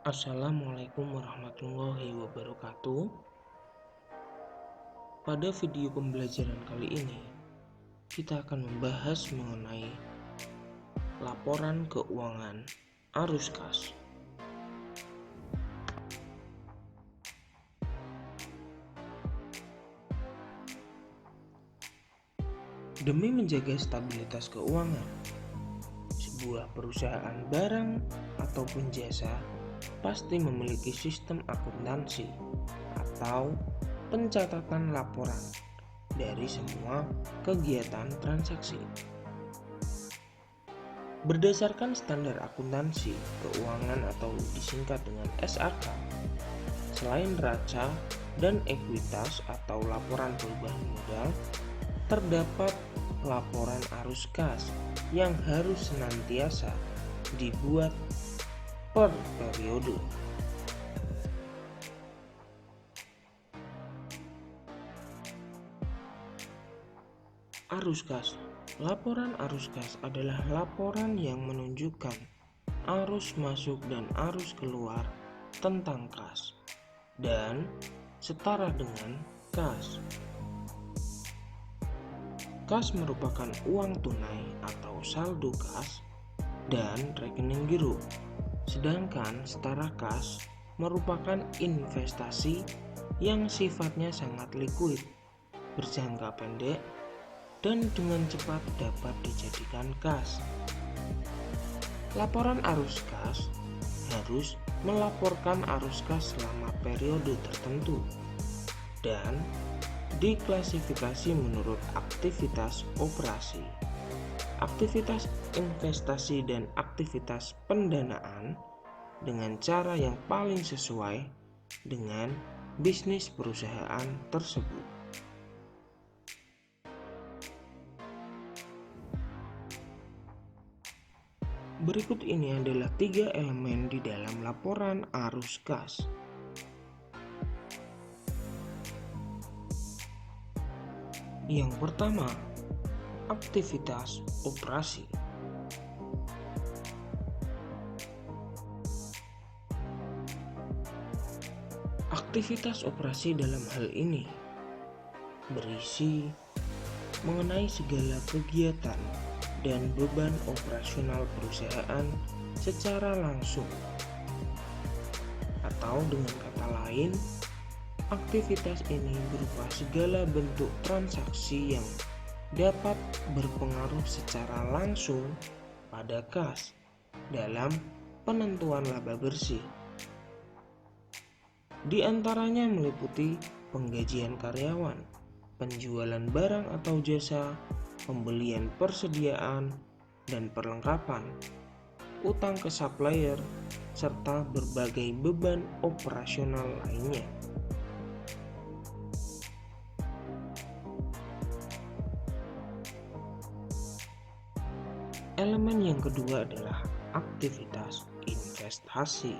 Assalamualaikum warahmatullahi wabarakatuh. Pada video pembelajaran kali ini, kita akan membahas mengenai laporan keuangan arus kas. Demi menjaga stabilitas keuangan, sebuah perusahaan barang ataupun jasa pasti memiliki sistem akuntansi atau pencatatan laporan dari semua kegiatan transaksi. Berdasarkan standar akuntansi keuangan atau disingkat dengan SAK, selain neraca dan ekuitas atau laporan perubahan modal, terdapat laporan arus kas yang harus senantiasa dibuat per periode. Arus kas. Laporan arus kas adalah laporan yang menunjukkan arus masuk dan arus keluar tentang kas dan setara dengan kas. Kas merupakan uang tunai atau saldo kas dan rekening giro. Sedangkan setara kas merupakan investasi yang sifatnya sangat likuid, berjangka pendek, dan dengan cepat dapat dijadikan kas. Laporan arus kas harus melaporkan arus kas selama periode tertentu dan diklasifikasi menurut aktivitas operasi, aktivitas investasi, dan aktivitas pendanaan dengan cara yang paling sesuai dengan bisnis perusahaan tersebut. Berikut ini adalah 3 elemen di dalam laporan arus kas. Yang pertama, aktivitas operasi. Aktivitas operasi dalam hal ini berisi mengenai segala kegiatan dan beban operasional perusahaan secara langsung, atau dengan kata lain, aktivitas ini berupa segala bentuk transaksi yang dapat berpengaruh secara langsung pada kas dalam penentuan laba bersih. Di antaranya meliputi penggajian karyawan, penjualan barang atau jasa, pembelian persediaan dan perlengkapan, utang ke supplier, serta berbagai beban operasional lainnya. Elemen yang kedua adalah aktivitas investasi.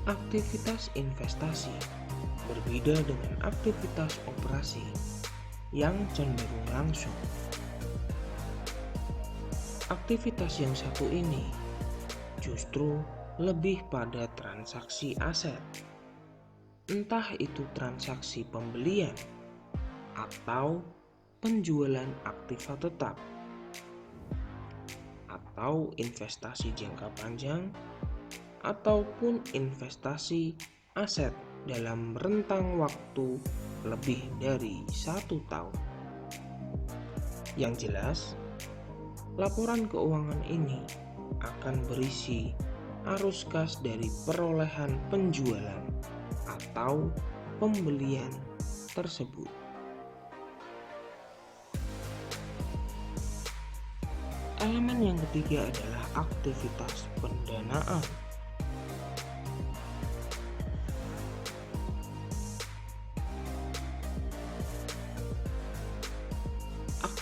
Aktivitas investasi berbeda dengan aktivitas operasi yang cenderung langsung. Aktivitas yang satu ini justru lebih pada transaksi aset, entah itu transaksi pembelian atau penjualan aktiva tetap, atau investasi jangka panjang, ataupun investasi aset dalam rentang waktu lebih dari 1 tahun. Yang jelas, laporan keuangan ini akan berisi arus kas dari perolehan penjualan atau pembelian tersebut. Elemen yang ketiga adalah aktivitas pendanaan.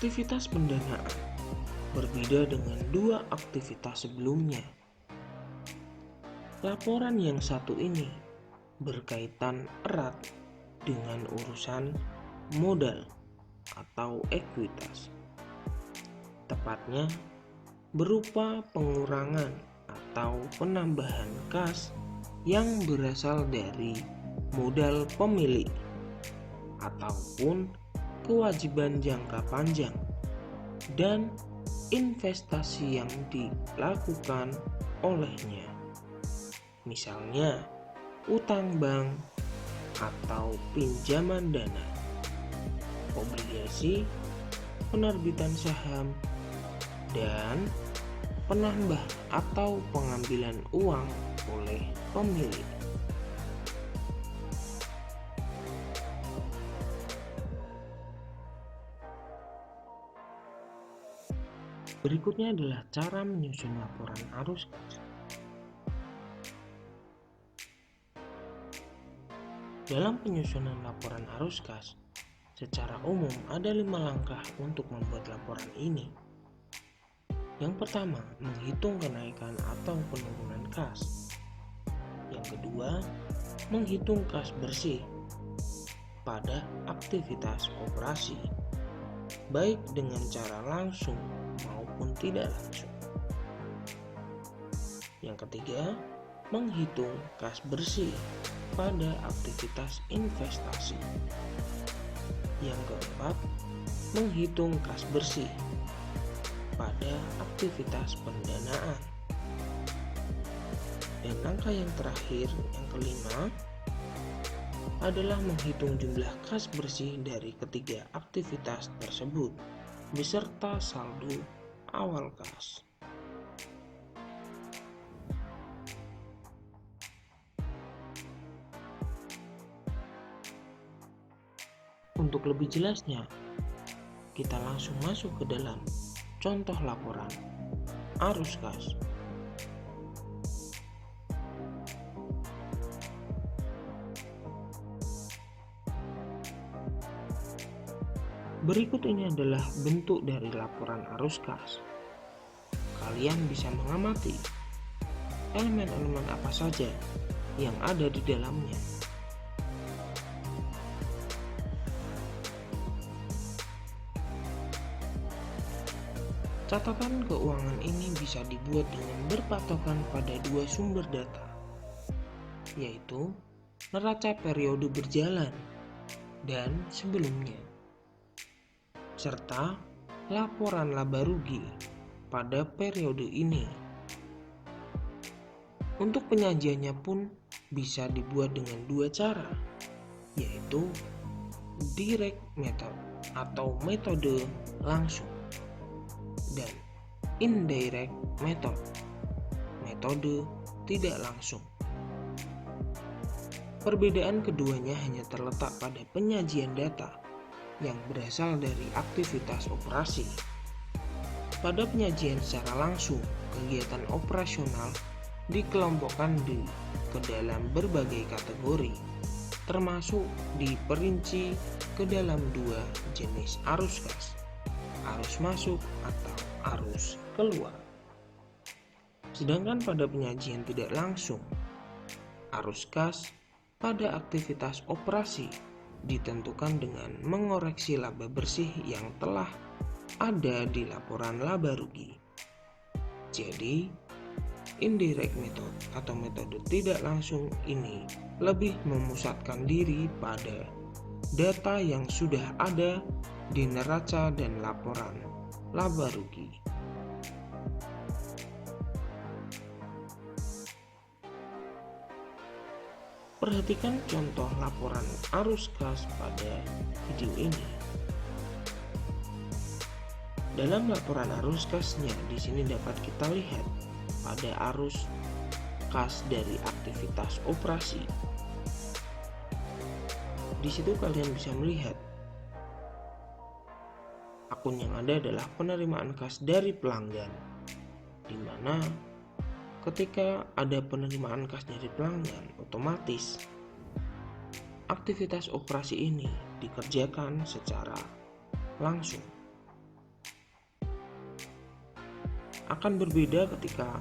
Aktivitas pendanaan berbeda dengan 2 aktivitas sebelumnya. Laporan yang satu ini berkaitan erat dengan urusan modal atau ekuitas, tepatnya berupa pengurangan atau penambahan kas yang berasal dari modal pemilik ataupun kewajiban jangka panjang dan investasi yang dilakukan olehnya, misalnya utang bank atau pinjaman dana, obligasi, penerbitan saham, dan penambah atau pengambilan uang oleh pemilik. Berikutnya adalah cara menyusun laporan arus kas. Dalam penyusunan laporan arus kas, secara umum ada 5 langkah untuk membuat laporan ini. Yang pertama, menghitung kenaikan atau penurunan kas. Yang kedua, menghitung kas bersih pada aktivitas operasi, baik dengan cara langsung maupun tidak langsung. Yang ketiga, menghitung kas bersih pada aktivitas investasi. Yang keempat, menghitung kas bersih pada aktivitas pendanaan. Dan langkah yang terakhir, yang kelima, adalah menghitung jumlah kas bersih dari ketiga aktivitas tersebut beserta saldo awal kas. Untuk lebih jelasnya, kita langsung masuk ke dalam contoh laporan arus kas. Berikut ini adalah bentuk dari laporan arus kas. Kalian bisa mengamati elemen-elemen apa saja yang ada di dalamnya. Catatan keuangan ini bisa dibuat dengan berpatokan pada 2 sumber data, yaitu neraca periode berjalan dan sebelumnya, serta laporan laba rugi pada periode ini. Untuk penyajiannya pun bisa dibuat dengan 2 cara, yaitu direct method atau metode langsung dan indirect method, metode tidak langsung. Perbedaan keduanya hanya terletak pada penyajian data yang berasal dari aktivitas operasi. Pada penyajian secara langsung, kegiatan operasional dikelompokkan ke dalam berbagai kategori, termasuk diperinci ke dalam 2 jenis arus kas, arus masuk atau arus keluar. Sedangkan pada penyajian tidak langsung, arus kas pada aktivitas operasi ditentukan dengan mengoreksi laba bersih yang telah ada di laporan laba rugi. Jadi, indirect method atau metode tidak langsung ini lebih memusatkan diri pada data yang sudah ada di neraca dan laporan laba rugi. Perhatikan contoh laporan arus kas pada video ini. Dalam laporan arus kasnya, di sini dapat kita lihat pada arus kas dari aktivitas operasi. Di situ kalian bisa melihat akun yang ada adalah penerimaan kas dari pelanggan, di mana ketika ada penerimaan kas dari pelanggan, otomatis aktivitas operasi ini dikerjakan secara langsung. Akan berbeda ketika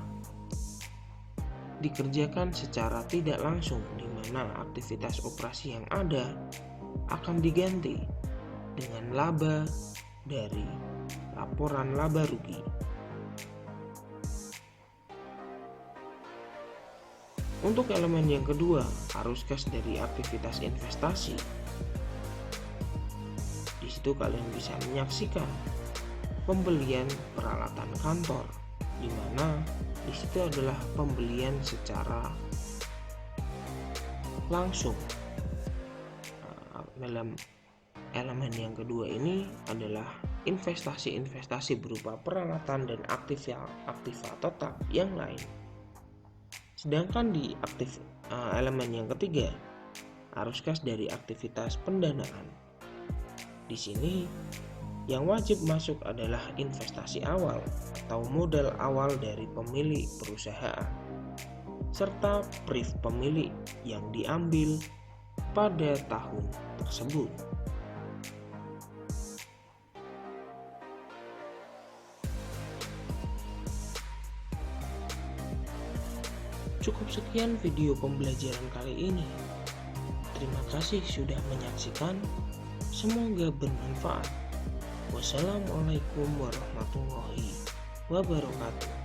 dikerjakan secara tidak langsung, di mana aktivitas operasi yang ada akan diganti dengan laba dari laporan laba rugi. Untuk elemen yang kedua, arus kas dari aktivitas investasi. Di situ kalian bisa menyaksikan pembelian peralatan kantor, di mana di situ adalah pembelian secara langsung. Dalam elemen yang kedua ini adalah investasi-investasi berupa peralatan dan aktiva tetap yang lain. Sedangkan di elemen yang ketiga, arus kas dari aktivitas pendanaan. Di sini yang wajib masuk adalah investasi awal atau modal awal dari pemilik perusahaan, serta brief pemilik yang diambil pada tahun tersebut. Cukup sekian video pembelajaran kali ini. Terima kasih sudah menyaksikan. Semoga bermanfaat. Wassalamualaikum warahmatullahi wabarakatuh.